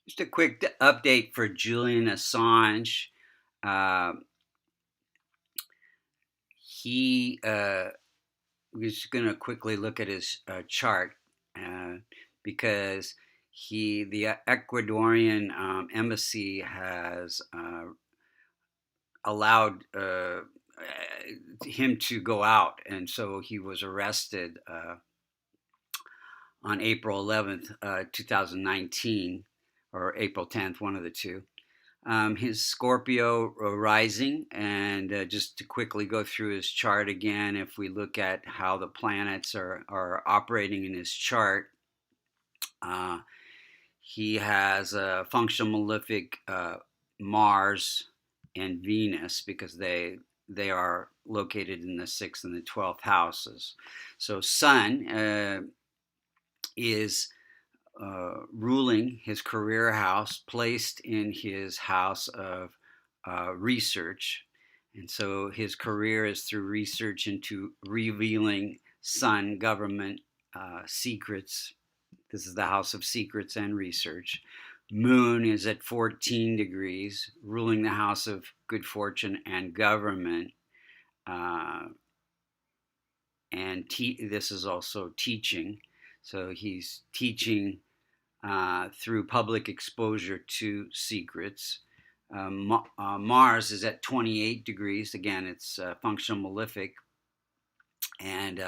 Just a quick update for Julian Assange. Uh, he we're just going to quickly look at his chart uh, because the Ecuadorian embassy has allowed him to go out, and so he was arrested on April 11th, 2019, or April 10th, one of the two. His Scorpio rising, and just to quickly go through his chart again, if we look at how the planets are operating in his chart, uh, he has a functional malefic Mars and Venus because they are located in the 6th and the 12th houses. So Sun is ruling his career house, placed in his house of research. And so his career is through research into revealing Sun government secrets. This is the house of secrets and research. Moon is at 14 degrees, ruling the house of good fortune and government. This is also teaching. So he's teaching through public exposure to secrets. Mars is at 28 degrees. Again, it's functional malefic. And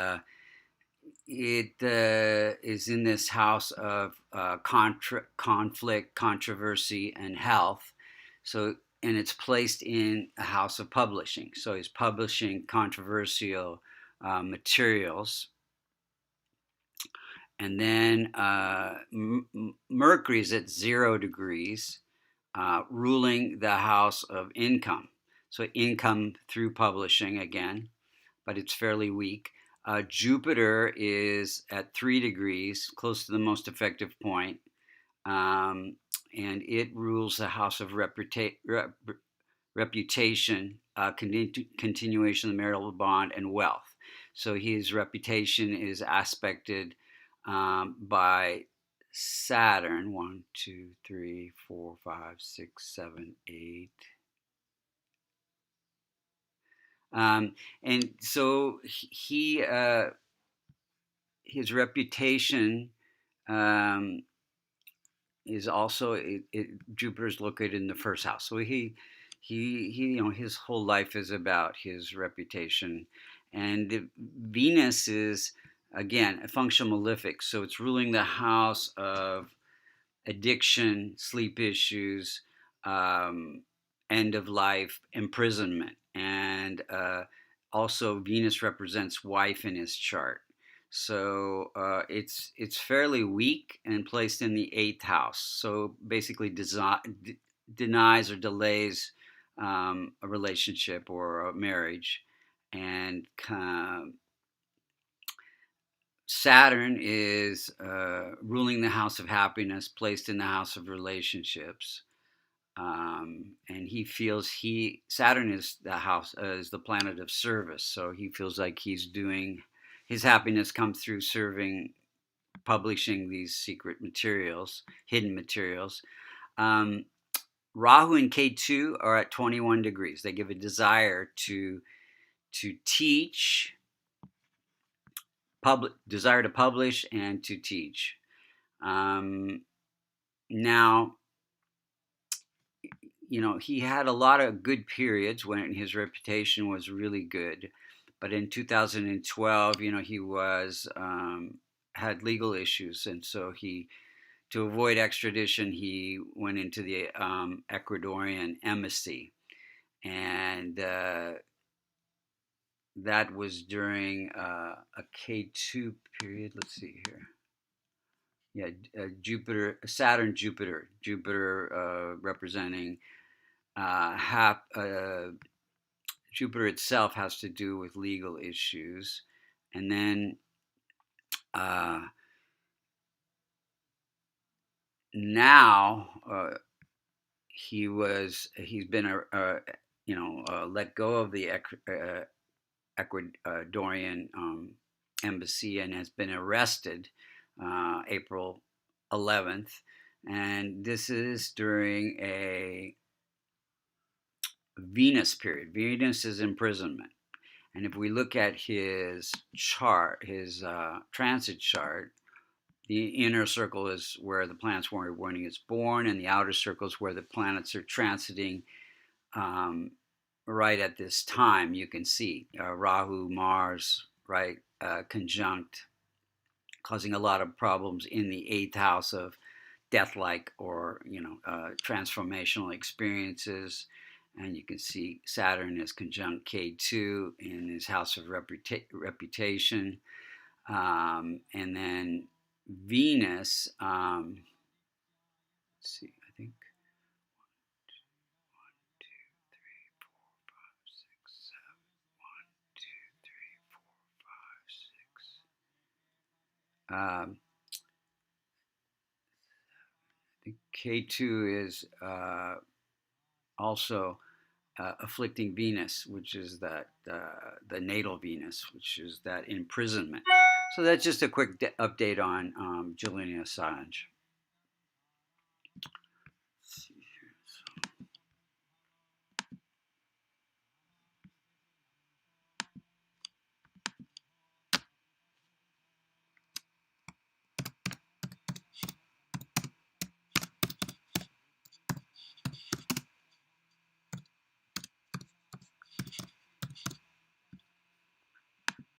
it is in this house of conflict, controversy, and health. So, and it's placed in a house of publishing. So he's publishing controversial materials. And then Mercury is at 0 degrees, ruling the house of income. So income through publishing again, but it's fairly weak. Jupiter is at 3 degrees, close to the most effective point, and it rules the house of reputation, continuation of the marital bond, and wealth. So his reputation is aspected by Saturn. 1, 2, 3, 4, 5, 6, 7, 8. And so his reputation is also Jupiter's located in the first house. So he his whole life is about his reputation, and Venus is again a functional malefic, so it's ruling the house of addiction, sleep issues, end of life, imprisonment, and also Venus represents wife in his chart. So it's fairly weak and placed in the 8th house. So basically denies or delays a relationship or a marriage, and Saturn is ruling the house of happiness, placed in the house of relationships, and he feels Saturn is the house is the planet of service, so he feels like he's doing his happiness comes through serving, publishing these secret materials, hidden materials. Rahu and Ketu are at 21 degrees. They give a desire to teach, desire to publish and to teach. Now, he had a lot of good periods when his reputation was really good, but in 2012, he was had legal issues, and so to avoid extradition, he went into the Ecuadorian embassy, and that was during a K2 period. Let's see here. Yeah, Saturn, Jupiter representing Jupiter itself has to do with legal issues, and then now he's been let go of the Ecuadorian embassy and has been arrested April 11th. And this is during a Venus period. Venus is imprisonment. And if we look at his chart, his transit chart, the inner circle is where the planets were when he was born, and the outer circle is where the planets are transiting right at this time. You can see Rahu, Mars, right, conjunct, causing a lot of problems in the eighth house of death-like or transformational experiences. And you can see Saturn is conjunct K2 in his house of reputation. And then Venus, let's see, I think 1, 2, 3, 4, 5, 6. I think K2 is also afflicting Venus, which is that the natal Venus, which is that imprisonment. So that's just a quick update on Julian Assange.